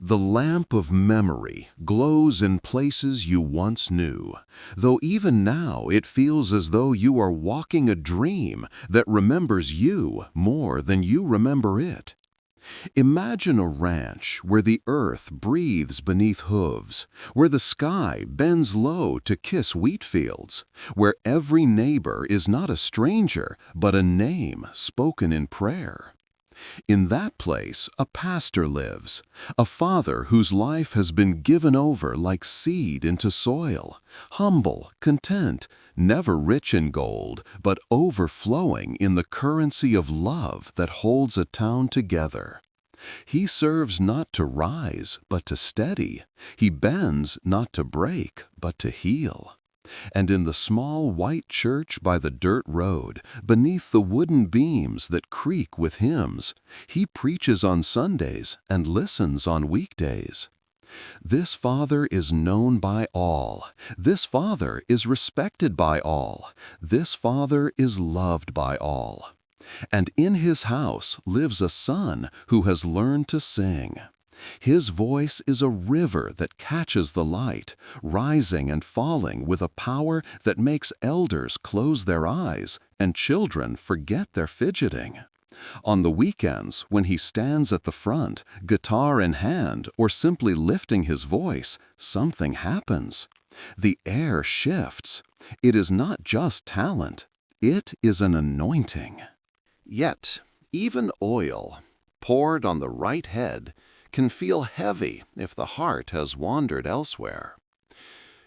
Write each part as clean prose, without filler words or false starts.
The lamp of memory glows in places you once knew, though even now it feels as though you are walking a dream that remembers you more than you remember it. Imagine a ranch where the earth breathes beneath hooves, where the sky bends low to kiss wheat fields, where every neighbor is not a stranger but a name spoken in prayer. In that place, a pastor lives, a father whose life has been given over like seed into soil, humble, content, never rich in gold, but overflowing in the currency of love that holds a town together. He serves not to rise, but to steady. He bends not to break, but to heal. And in the small white church by the dirt road, beneath the wooden beams that creak with hymns, he preaches on Sundays and listens on weekdays. This Father is known by all. This Father is respected by all. This Father is loved by all. And in his house lives a son who has learned to sing. His voice is a river that catches the light, rising and falling with a power that makes elders close their eyes and children forget their fidgeting. On the weekends, when he stands at the front, guitar in hand, or simply lifting his voice, something happens. The air shifts. It is not just talent. It is an anointing. Yet, even oil, poured on the right head, can feel heavy if the heart has wandered elsewhere.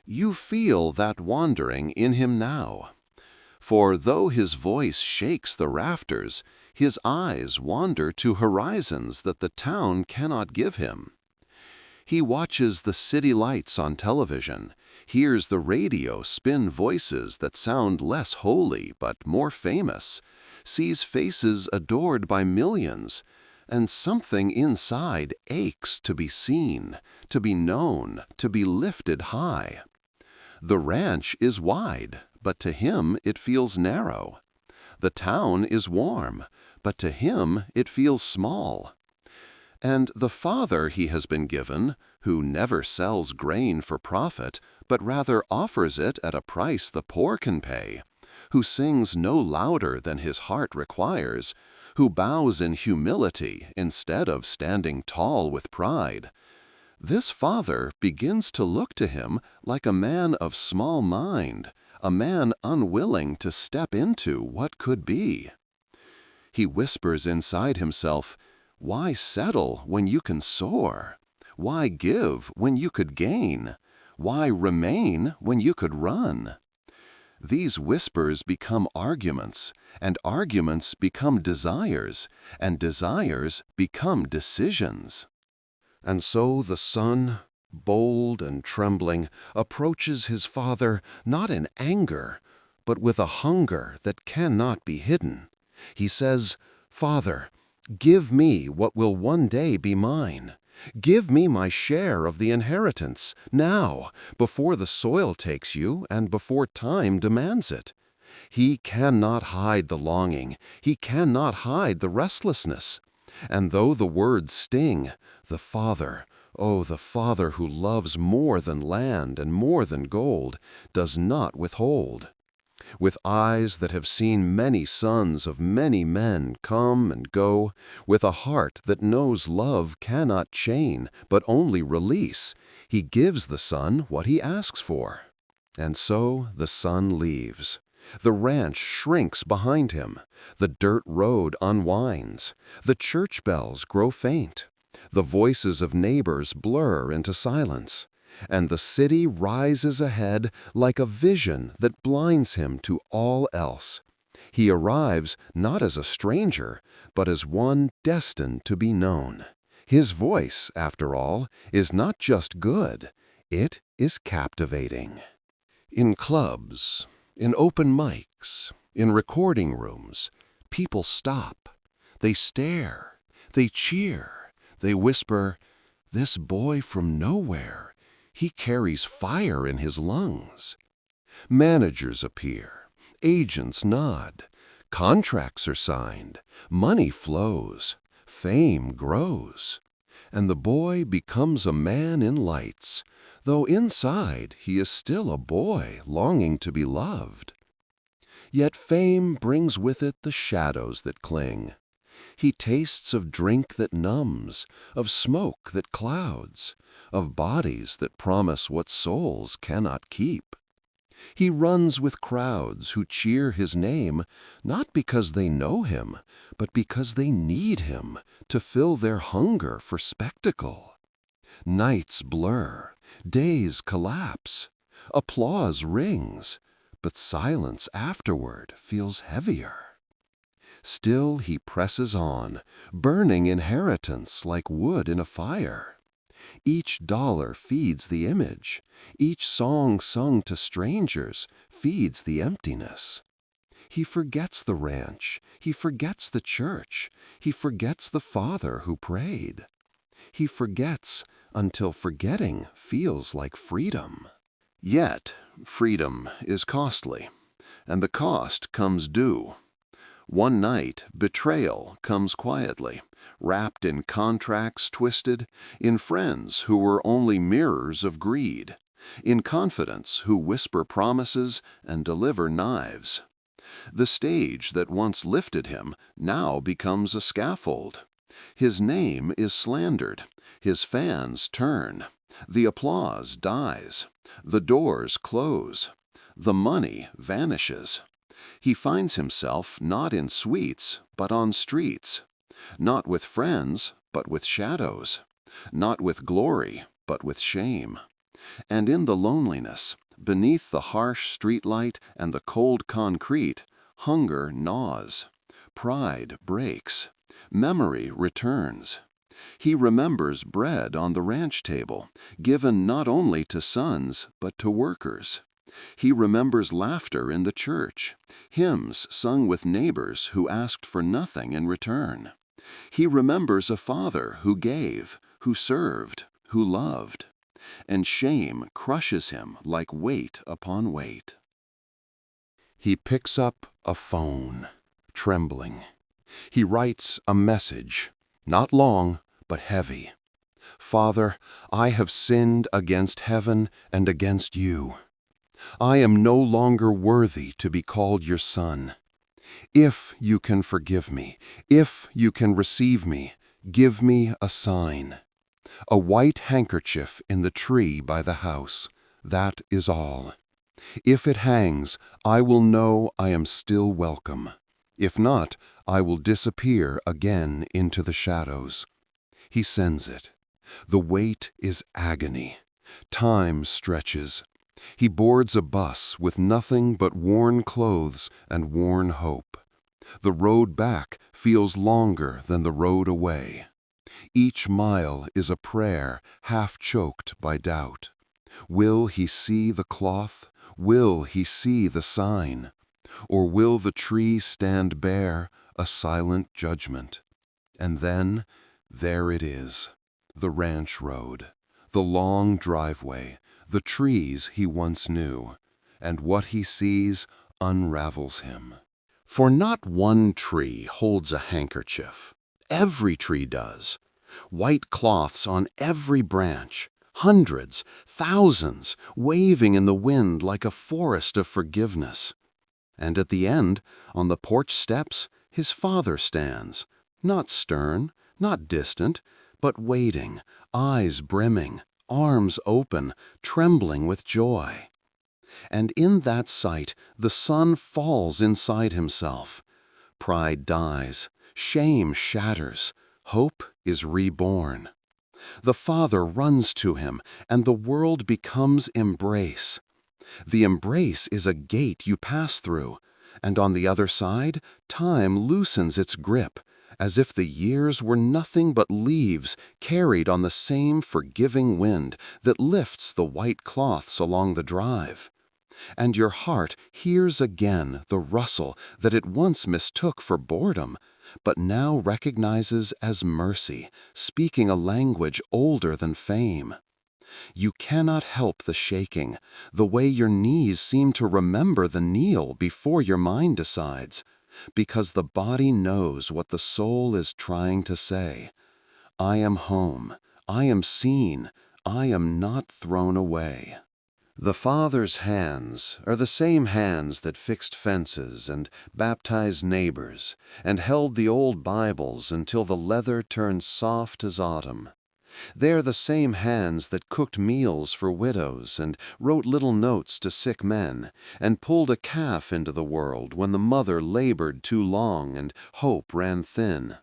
You feel that wandering in him now. For though his voice shakes the rafters, his eyes wander to horizons that the town cannot give him. He watches the city lights on television, hears the radio spin voices that sound less holy but more famous, sees faces adored by millions, and something inside aches to be seen, to be known, to be lifted high. The ranch is wide, but to him it feels narrow. The town is warm, but to him it feels small. And the Father he has been given, who never sells grain for profit, but rather offers it at a price the poor can pay, who sings no louder than his heart requires, who bows in humility instead of standing tall with pride. This Father begins to look to him like a man of small mind, a man unwilling to step into what could be. He whispers inside himself, "Why settle when you can soar? Why give when you could gain? Why remain when you could run?" These whispers become arguments, and arguments become desires, and desires become decisions. And so the son, bold and trembling, approaches his father not in anger, but with a hunger that cannot be hidden. He says, "Father, give me what will one day be mine. Give me my share of the inheritance, now, before the soil takes you and before time demands it." He cannot hide the longing. He cannot hide the restlessness. And though the words sting, the Father, oh, the Father who loves more than land and more than gold, does not withhold. With eyes that have seen many sons of many men come and go, with a heart that knows love cannot chain, but only release, he gives the son what he asks for. And so the son leaves. The ranch shrinks behind him. The dirt road unwinds. The church bells grow faint. The voices of neighbors blur into silence. And the city rises ahead like a vision that blinds him to all else. He arrives not as a stranger, but as one destined to be known. His voice, after all, is not just good, it is captivating. In clubs, in open mics, in recording rooms, people stop. They stare, they cheer, they whisper, "This boy from nowhere. He carries fire in his lungs." Managers appear, agents nod, contracts are signed, money flows, fame grows. and the boy becomes a man in lights, though inside he is still a boy longing to be loved. Yet fame brings with it the shadows that cling. He tastes of drink that numbs, of smoke that clouds, of bodies that promise what souls cannot keep. He runs with crowds who cheer his name, not because they know him, but because they need him to fill their hunger for spectacle. Nights blur, days collapse, applause rings, but silence afterward feels heavier. Still he presses on, burning inheritance like wood in a fire. Each dollar feeds the image. Each song sung to strangers feeds the emptiness. He forgets the ranch. He forgets the church. He forgets the father who prayed. He forgets until forgetting feels like freedom. Yet, freedom is costly, and the cost comes due. One night, betrayal comes quietly, wrapped in contracts twisted, in friends who were only mirrors of greed, in confidants who whisper promises and deliver knives. The stage that once lifted him now becomes a scaffold. His name is slandered, his fans turn, the applause dies, the doors close, the money vanishes. He finds himself not in suites, but on streets, not with friends, but with shadows, not with glory, but with shame. And in the loneliness, beneath the harsh streetlight and the cold concrete, hunger gnaws, pride breaks, memory returns. He remembers bread on the ranch table, given not only to sons, but to workers. He remembers laughter in the church, hymns sung with neighbors who asked for nothing in return. He remembers a father who gave, who served, who loved. And shame crushes him like weight upon weight. He picks up a phone, trembling. He writes a message, not long, but heavy. "Father, I have sinned against heaven and against you. I am no longer worthy to be called your son. If you can forgive me, if you can receive me, give me a sign. A white handkerchief in the tree by the house, that is all. If it hangs, I will know I am still welcome. If not, I will disappear again into the shadows." He sends it. The wait is agony. Time stretches. He boards a bus with nothing but worn clothes and worn hope. The road back feels longer than the road away. Each mile is a prayer half choked by doubt. Will he see the cloth? Will he see the sign? Or will the tree stand bare, a silent judgment? And then, there it is, the ranch road, the long driveway, the trees he once knew, and what he sees unravels him. For not one tree holds a handkerchief. Every tree does. White cloths on every branch, hundreds, thousands, waving in the wind like a forest of forgiveness. And at the end, on the porch steps, his father stands, not stern, not distant, but waiting, eyes brimming, arms open, trembling with joy. And in that sight, the son falls inside himself. Pride dies, shame shatters, hope is reborn. The father runs to him, and the world becomes embrace. The embrace is a gate you pass through, and on the other side, time loosens its grip, as if the years were nothing but leaves carried on the same forgiving wind that lifts the white cloths along the drive. And your heart hears again the rustle that it once mistook for boredom, but now recognizes as mercy, speaking a language older than fame. You cannot help the shaking, the way your knees seem to remember the kneel before your mind decides, because the body knows what the soul is trying to say. I am home. I am seen. I am not thrown away. The Father's hands are the same hands that fixed fences and baptized neighbors and held the old Bibles until the leather turned soft as autumn. They're the same hands that cooked meals for widows and wrote little notes to sick men and pulled a calf into the world when the mother labored too long and hope ran thin.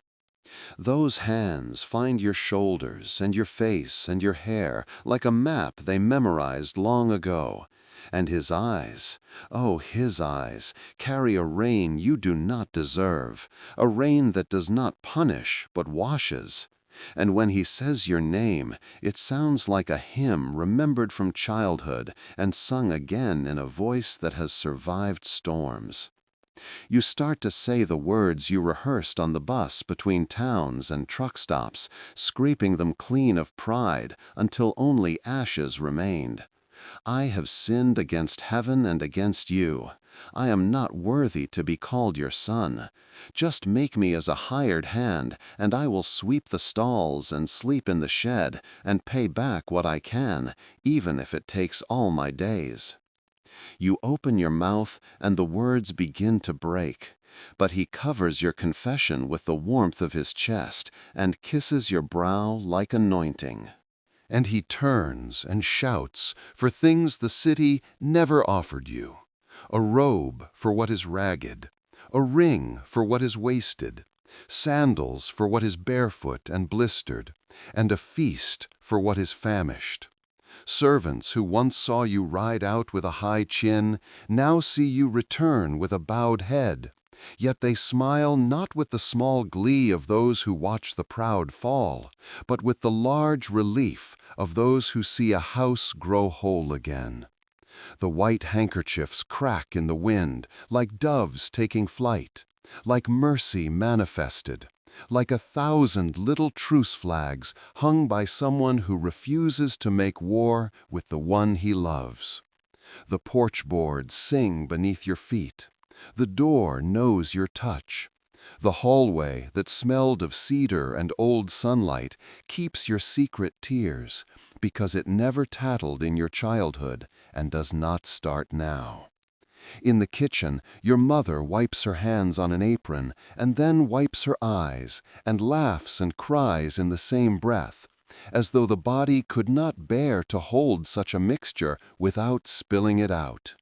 Those hands find your shoulders and your face and your hair like a map they memorized long ago. And his eyes, oh, his eyes, carry a rain you do not deserve, a rain that does not punish but washes. And when he says your name, it sounds like a hymn remembered from childhood and sung again in a voice that has survived storms. You start to say the words you rehearsed on the bus between towns and truck stops, scraping them clean of pride until only ashes remained. I have sinned against heaven and against you. I am not worthy to be called your son. Just make me as a hired hand, and I will sweep the stalls and sleep in the shed and pay back what I can, even if it takes all my days. You open your mouth and the words begin to break, but he covers your confession with the warmth of his chest and kisses your brow like anointing. And he turns and shouts for things the city never offered you, a robe for what is ragged, a ring for what is wasted, sandals for what is barefoot and blistered, and a feast for what is famished. Servants who once saw you ride out with a high chin now see you return with a bowed head, yet they smile not with the small glee of those who watch the proud fall, but with the large relief of those who see a house grow whole again. The white handkerchiefs crack in the wind like doves taking flight, like mercy manifested, like 1,000 little truce flags hung by someone who refuses to make war with the one he loves. The porch boards sing beneath your feet. The door knows your touch. The hallway that smelled of cedar and old sunlight keeps your secret tears because it never tattled in your childhood and does not start now. In the kitchen, your mother wipes her hands on an apron and then wipes her eyes and laughs and cries in the same breath, as though the body could not bear to hold such a mixture without spilling it out.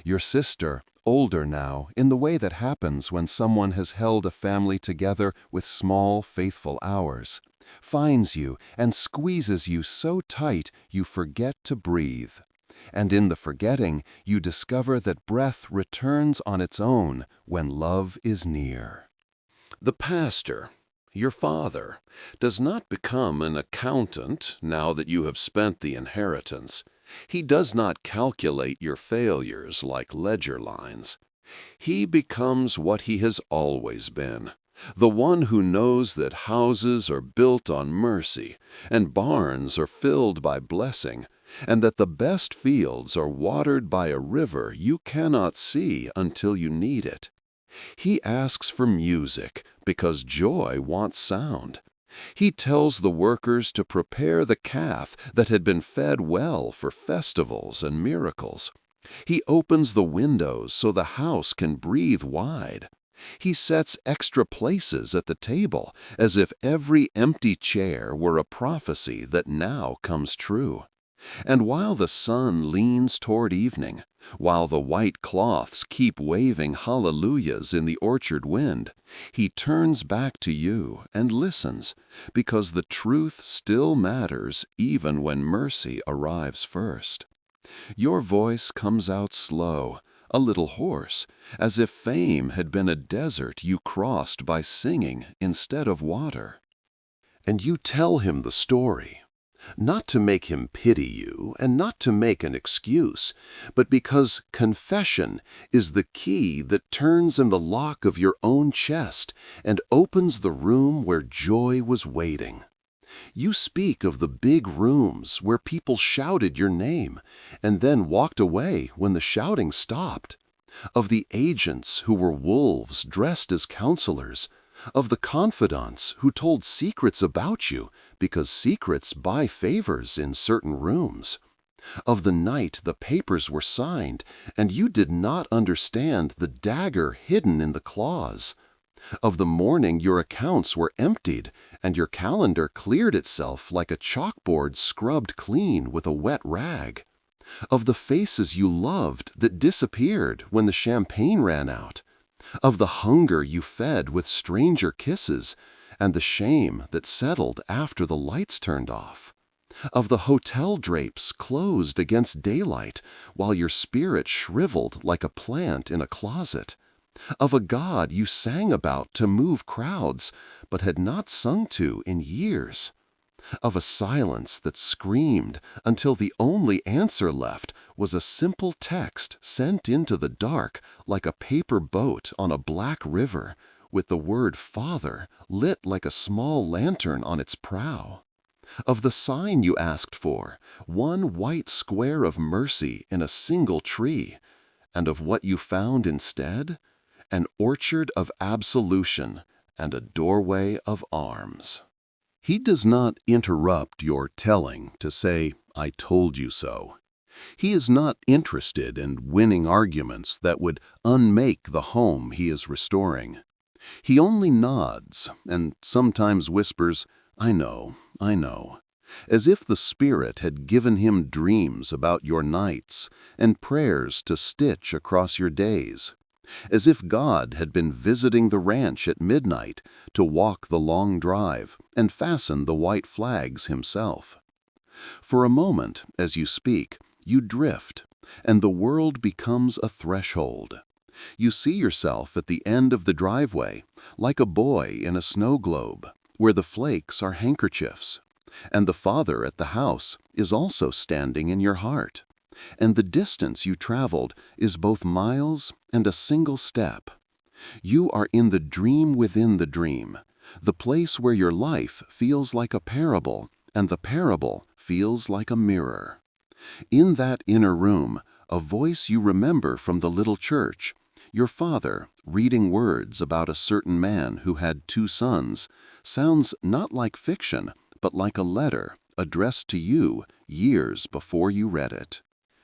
Your sister, older now, in the way that happens when someone has held a family together with small, faithful hours, finds you and squeezes you so tight you forget to breathe. And in the forgetting, you discover that breath returns on its own when love is near. The pastor, your father, does not become an accountant now that you have spent the inheritance. He does not calculate your failures like ledger lines. He becomes what he has always been, the one who knows that houses are built on mercy and barns are filled by blessing, and that the best fields are watered by a river you cannot see until you need it. He asks for music because joy wants sound. He tells the workers to prepare the calf that had been fed well for festivals and miracles. He opens the windows so the house can breathe wide. He sets extra places at the table as if every empty chair were a prophecy that now comes true. And while the sun leans toward evening, while the white cloths keep waving hallelujahs in the orchard wind, he turns back to you and listens, because the truth still matters even when mercy arrives first. Your voice comes out slow, a little hoarse, as if fame had been a desert you crossed by singing instead of water. And you tell him the story. Not to make him pity you and not to make an excuse, but because confession is the key that turns in the lock of your own chest and opens the room where joy was waiting. You speak of the big rooms where people shouted your name and then walked away when the shouting stopped, of the agents who were wolves dressed as counselors, of the confidants who told secrets about you because secrets buy favors in certain rooms, of the night the papers were signed and you did not understand the dagger hidden in the claws, of the morning your accounts were emptied and your calendar cleared itself like a chalkboard scrubbed clean with a wet rag, of the faces you loved that disappeared when the champagne ran out, of the hunger you fed with stranger kisses and the shame that settled after the lights turned off, of the hotel drapes closed against daylight while your spirit shriveled like a plant in a closet, of a God you sang about to move crowds but had not sung to in years, of a silence that screamed until the only answer left was a simple text sent into the dark like a paper boat on a black river, with the word Father lit like a small lantern on its prow, of the sign you asked for, one white square of mercy in a single tree, and of what you found instead, an orchard of absolution and a doorway of arms. He does not interrupt your telling to say, "I told you so." He is not interested in winning arguments that would unmake the home he is restoring. He only nods and sometimes whispers, "I know, I know," as if the Spirit had given him dreams about your nights and prayers to stitch across your days, as if God had been visiting the ranch at midnight to walk the long drive and fasten the white flags himself. For a moment, as you speak, you drift, and the world becomes a threshold. You see yourself at the end of the driveway, like a boy in a snow globe, where the flakes are handkerchiefs, and the Father at the house is also standing in your heart, and the distance you traveled is both miles and a single step. You are in the dream within the dream, the place where your life feels like a parable and the parable feels like a mirror. In that inner room, a voice you remember from the little church, your father reading words about a certain man who had 2 sons, sounds not like fiction, but like a letter addressed to you years before you read it.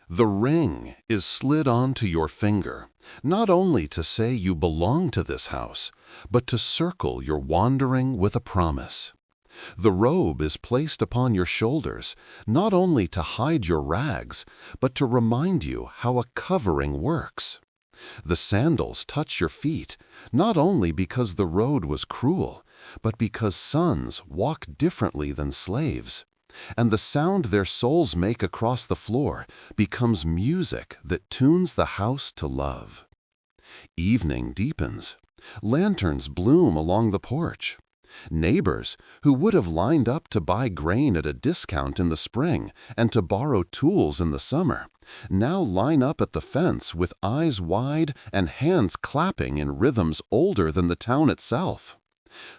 The ring is slid onto your finger, not only to say you belong to this house, but to circle your wandering with a promise. The robe is placed upon your shoulders, not only to hide your rags, but to remind you how a covering works. The sandals touch your feet, not only because the road was cruel, but because sons walk differently than slaves, and the sound their soles make across the floor becomes music that tunes the house to love. Evening deepens. Lanterns bloom along the porch. Neighbors who would have lined up to buy grain at a discount in the spring and to borrow tools in the summer now line up at the fence with eyes wide and hands clapping in rhythms older than the town itself.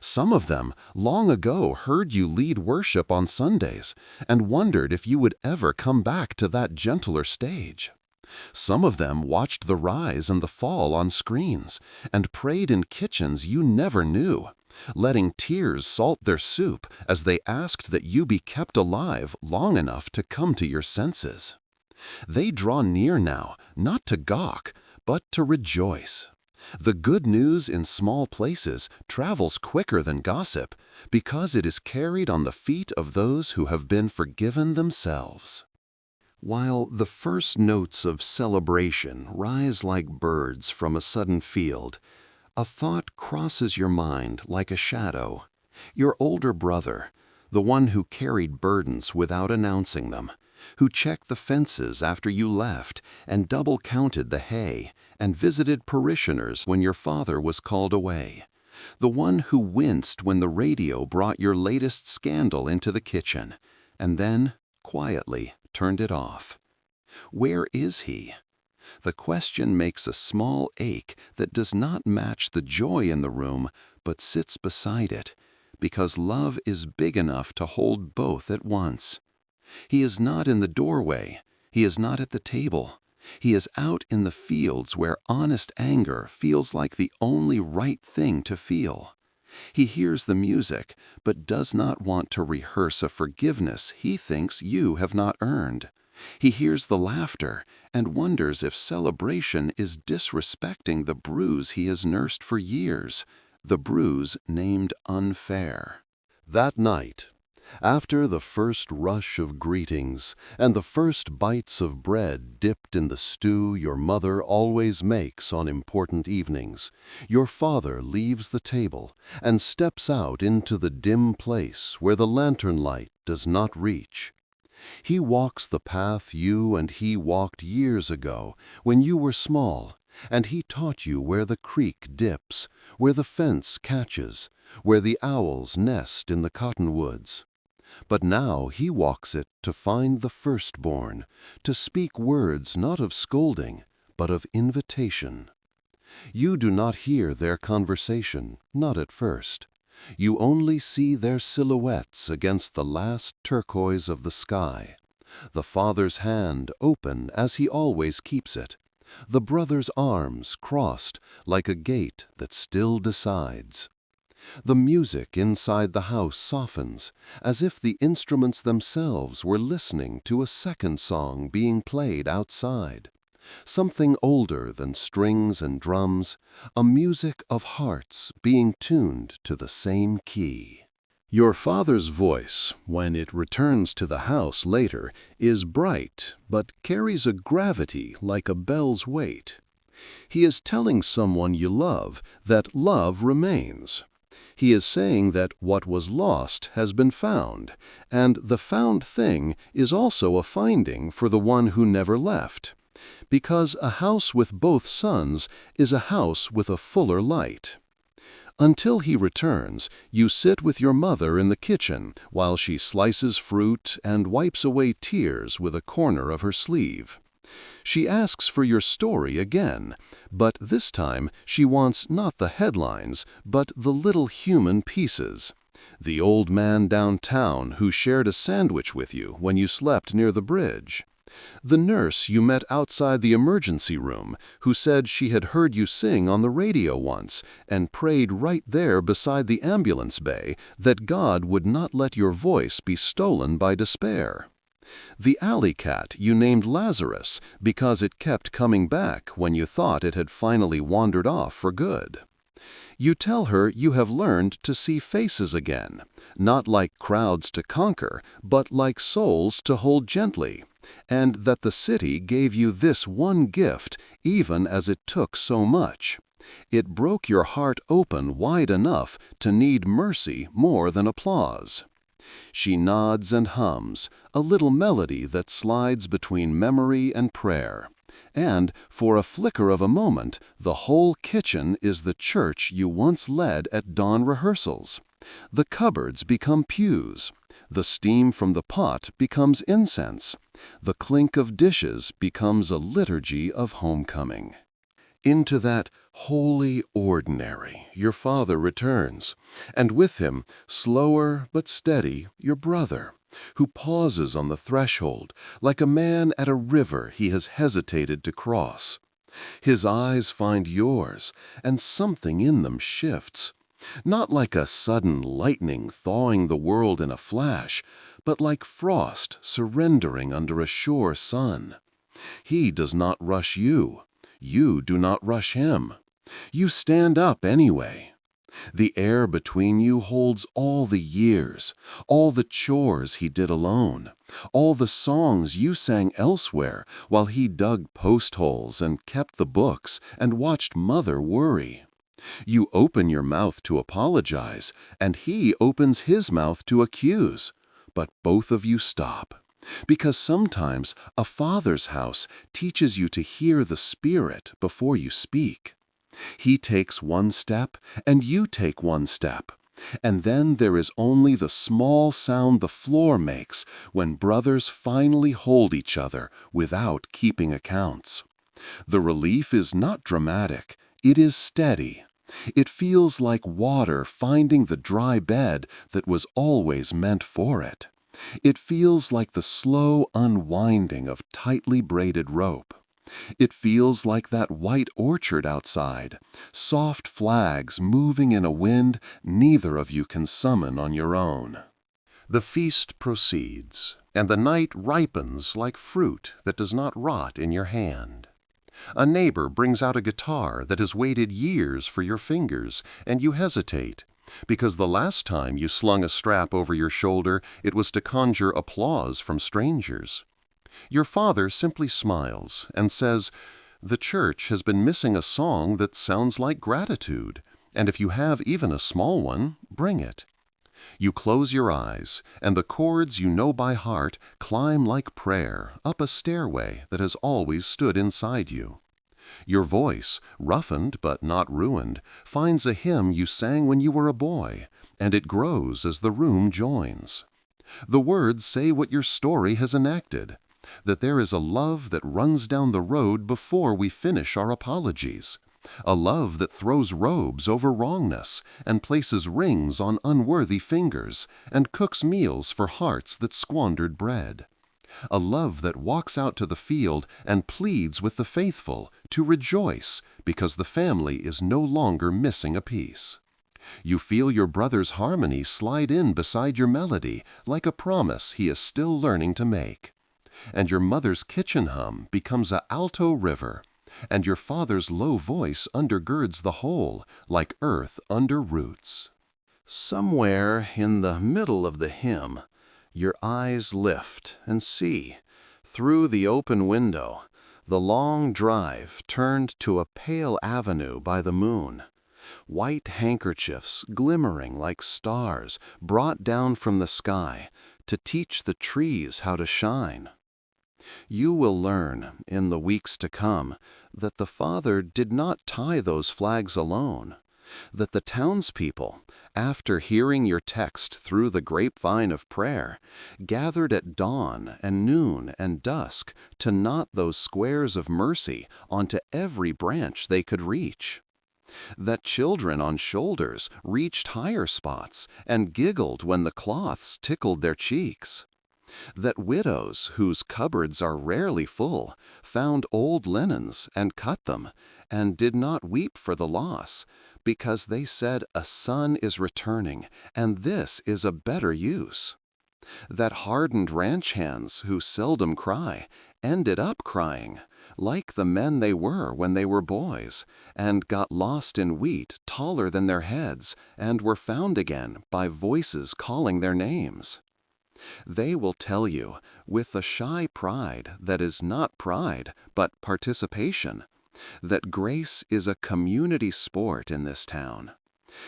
Some of them long ago heard you lead worship on Sundays and wondered if you would ever come back to that gentler stage. Some of them watched the rise and the fall on screens and prayed in kitchens you never knew, letting tears salt their soup as they asked that you be kept alive long enough to come to your senses. They draw near now, not to gawk, but to rejoice. The good news in small places travels quicker than gossip because it is carried on the feet of those who have been forgiven themselves. While the first notes of celebration rise like birds from a sudden field, a thought crosses your mind like a shadow. Your older brother, the one who carried burdens without announcing them, who checked the fences after you left and double-counted the hay and visited parishioners when your father was called away, the one who winced when the radio brought your latest scandal into the kitchen, and then, quietly, turned it off. Where is he? The question makes a small ache that does not match the joy in the room, but sits beside it, because love is big enough to hold both at once. He is not in the doorway. He is not at the table. He is out in the fields where honest anger feels like the only right thing to feel. He hears the music, but does not want to rehearse a forgiveness he thinks you have not earned. He hears the laughter and wonders if celebration is disrespecting the bruise he has nursed for years, the bruise named unfair. That night, after the first rush of greetings and the first bites of bread dipped in the stew your mother always makes on important evenings, your father leaves the table and steps out into the dim place where the lantern light does not reach. He walks the path you and he walked years ago when you were small, and he taught you where the creek dips, where the fence catches, where the owls nest in the cottonwoods. But now he walks it to find the firstborn, to speak words not of scolding, but of invitation. You do not hear their conversation, not at first. You only see their silhouettes against the last turquoise of the sky. The father's hand open as he always keeps it, the brother's arms crossed like a gate that still decides. The music inside the house softens, as if the instruments themselves were listening to a second song being played outside. Something older than strings and drums, a music of hearts being tuned to the same key. Your father's voice, when it returns to the house later, is bright, but carries a gravity like a bell's weight. He is telling someone you love that love remains. He is saying that what was lost has been found, and the found thing is also a finding for the one who never left. Because a house with both sons is a house with a fuller light. Until he returns, you sit with your mother in the kitchen while she slices fruit and wipes away tears with a corner of her sleeve. She asks for your story again, but this time she wants not the headlines, but the little human pieces. The old man downtown who shared a sandwich with you when you slept near the bridge. The nurse you met outside the emergency room who said she had heard you sing on the radio once and prayed right there beside the ambulance bay that God would not let your voice be stolen by despair. The alley cat you named Lazarus because it kept coming back when you thought it had finally wandered off for good. You tell her you have learned to see faces again, not like crowds to conquer, but like souls to hold gently, and that the city gave you this one gift even as it took so much. It broke your heart open wide enough to need mercy more than applause. She nods and hums, a little melody that slides between memory and prayer. And, for a flicker of a moment, the whole kitchen is the church you once led at dawn rehearsals. The cupboards become pews. The steam from the pot becomes incense. The clink of dishes becomes a liturgy of homecoming. Into that holy ordinary your father returns, and with him, slower but steady, your brother, who pauses on the threshold like a man at a river he has hesitated to cross. His eyes find yours, and something in them shifts. Not like a sudden lightning thawing the world in a flash, but like frost surrendering under a sure sun. He does not rush you. You do not rush him. You stand up anyway. The air between you holds all the years, all the chores he did alone, all the songs you sang elsewhere while he dug post holes and kept the books and watched mother worry. You open your mouth to apologize, and he opens his mouth to accuse, but both of you stop. Because sometimes a father's house teaches you to hear the Spirit before you speak. He takes one step, and you take one step. And then there is only the small sound the floor makes when brothers finally hold each other without keeping accounts. The relief is not dramatic, it is steady. It feels like water finding the dry bed that was always meant for it. It feels like the slow unwinding of tightly braided rope. It feels like that white orchard outside, soft flags moving in a wind neither of you can summon on your own. The feast proceeds, and the night ripens like fruit that does not rot in your hand. A neighbor brings out a guitar that has waited years for your fingers, and you hesitate, because the last time you slung a strap over your shoulder, it was to conjure applause from strangers. Your father simply smiles and says, "The church has been missing a song that sounds like gratitude, and if you have even a small one, bring it." You close your eyes, and the chords you know by heart climb like prayer up a stairway that has always stood inside you. Your voice, roughened but not ruined, finds a hymn you sang when you were a boy, and it grows as the room joins. The words say what your story has enacted, that there is a love that runs down the road before we finish our apologies, a love that throws robes over wrongness and places rings on unworthy fingers and cooks meals for hearts that squandered bread, a love that walks out to the field and pleads with the faithful to rejoice because the family is no longer missing a piece. You feel your brother's harmony slide in beside your melody like a promise he is still learning to make. And your mother's kitchen hum becomes a alto river, and your father's low voice undergirds the whole like earth under roots. Somewhere in the middle of the hymn, your eyes lift and see, through the open window, the long drive turned to a pale avenue by the moon. White handkerchiefs glimmering like stars brought down from the sky to teach the trees how to shine. You will learn, in the weeks to come, that the Father did not tie those flags alone, that the townspeople, after hearing your text through the grapevine of prayer, gathered at dawn and noon and dusk to knot those squares of mercy onto every branch they could reach, that children on shoulders reached higher spots and giggled when the cloths tickled their cheeks, that widows whose cupboards are rarely full found old linens and cut them, and did not weep for the loss, because they said a son is returning, and this is a better use. That hardened ranch hands who seldom cry ended up crying, like the men they were when they were boys, and got lost in wheat taller than their heads, and were found again by voices calling their names. They will tell you, with a shy pride that is not pride, but participation, that grace is a community sport in this town.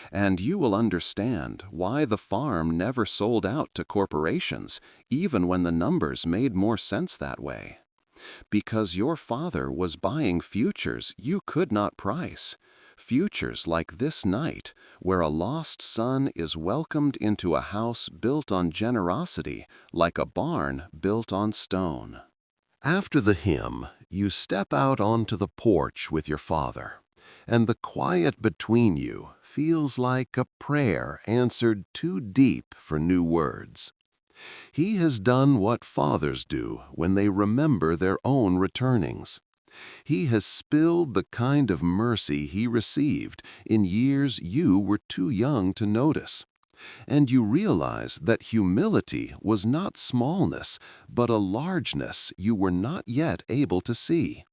And you will understand why the farm never sold out to corporations, even when the numbers made more sense that way. Because your father was buying futures you could not price. Futures like this night, where a lost son is welcomed into a house built on generosity, like a barn built on stone. After the hymn, you step out onto the porch with your father, and the quiet between you feels like a prayer answered too deep for new words. He has done what fathers do when they remember their own returnings. He has spilled the kind of mercy he received in years you were too young to notice. And you realize that humility was not smallness, but a largeness you were not yet able to see.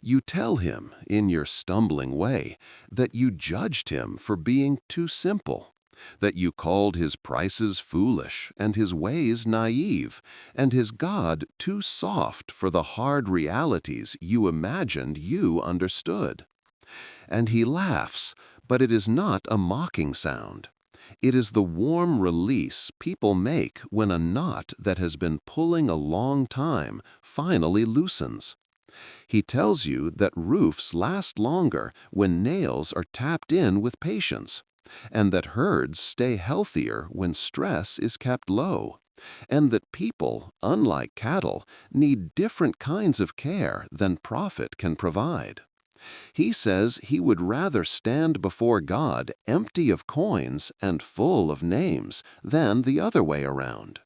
You tell him, in your stumbling way, that you judged him for being too simple, that you called his prices foolish and his ways naive, and his God too soft for the hard realities you imagined you understood. And he laughs, but it is not a mocking sound. It is the warm release people make when a knot that has been pulling a long time finally loosens. He tells you that roofs last longer when nails are tapped in with patience, and that herds stay healthier when stress is kept low, and that people, unlike cattle, need different kinds of care than profit can provide. He says he would rather stand before God empty of coins and full of names than the other way around.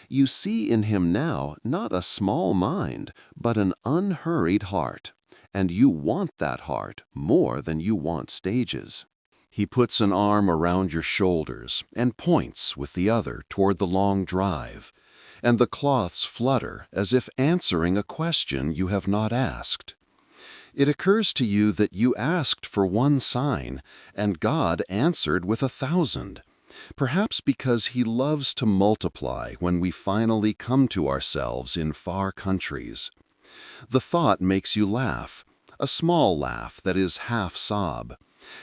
You see in him now not a small mind, but an unhurried heart, and you want that heart more than you want stages. He puts an arm around your shoulders and points with the other toward the long drive, and the cloths flutter as if answering a question you have not asked. It occurs to you that you asked for one sign, and God answered with 1,000. Perhaps because he loves to multiply when we finally come to ourselves in far countries. The thought makes you laugh, a small laugh that is half sob,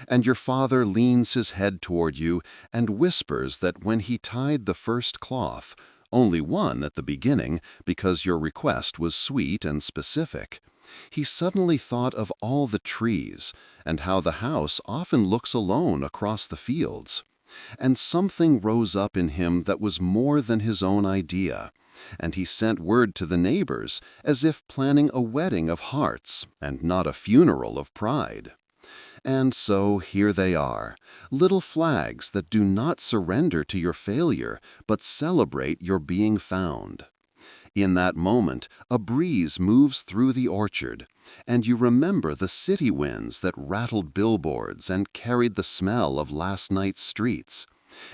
and your father leans his head toward you and whispers that when he tied the first cloth, only one at the beginning because your request was sweet and specific, he suddenly thought of all the trees and how the house often looks alone across the fields. And something rose up in him that was more than his own idea, and he sent word to the neighbors as if planning a wedding of hearts and not a funeral of pride. And so here they are, little flags that do not surrender to your failure, but celebrate your being found. In that moment, a breeze moves through the orchard, and you remember the city winds that rattled billboards and carried the smell of last night's streets.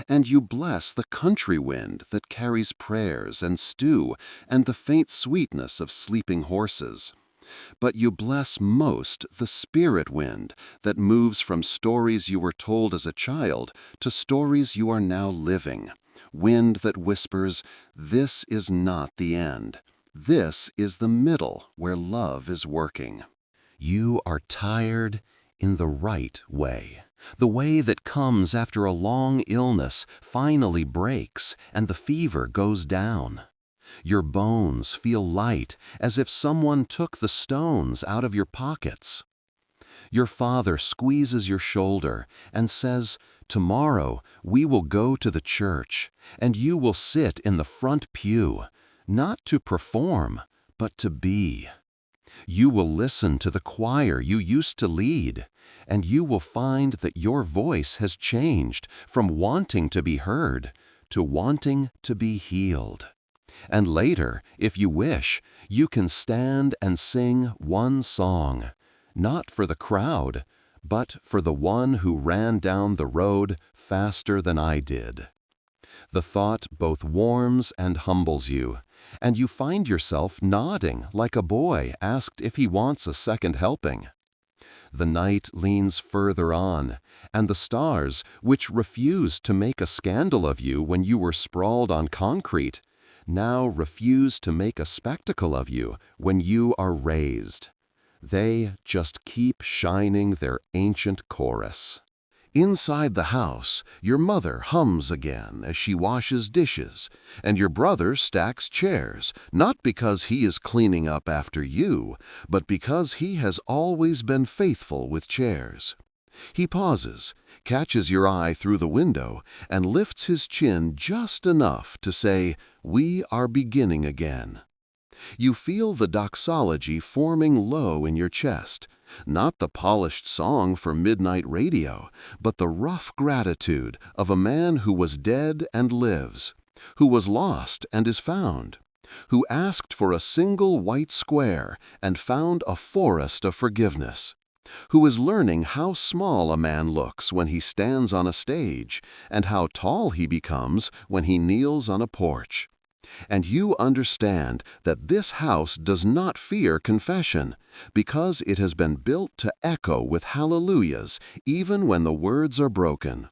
And you bless the country wind that carries prayers and stew and the faint sweetness of sleeping horses. But you bless most the spirit wind that moves from stories you were told as a child to stories you are now living. Wind that whispers, "This is not the end. This is the middle where love is working." You are tired in the right way. The way that comes after a long illness finally breaks and the fever goes down. Your bones feel light as if someone took the stones out of your pockets. Your father squeezes your shoulder and says, "Tomorrow we will go to the church, and you will sit in the front pew, not to perform, but to be. You will listen to the choir you used to lead, and you will find that your voice has changed from wanting to be heard to wanting to be healed. And later, if you wish, you can stand and sing one song, not for the crowd, but for the one who ran down the road faster than I did." The thought both warms and humbles you, and you find yourself nodding like a boy asked if he wants a second helping. The night leans further on, and the stars, which refused to make a scandal of you when you were sprawled on concrete, now refuse to make a spectacle of you when you are raised. They just keep shining their ancient chorus. Inside the house, your mother hums again as she washes dishes, and your brother stacks chairs, not because he is cleaning up after you, but because he has always been faithful with chairs. He pauses, catches your eye through the window, and lifts his chin just enough to say, "We are beginning again." You feel the doxology forming low in your chest, not the polished song for midnight radio, but the rough gratitude of a man who was dead and lives, who was lost and is found, who asked for a single white square and found a forest of forgiveness, who is learning how small a man looks when he stands on a stage and how tall he becomes when he kneels on a porch. And you understand that this house does not fear confession, because it has been built to echo with hallelujahs even when the words are broken.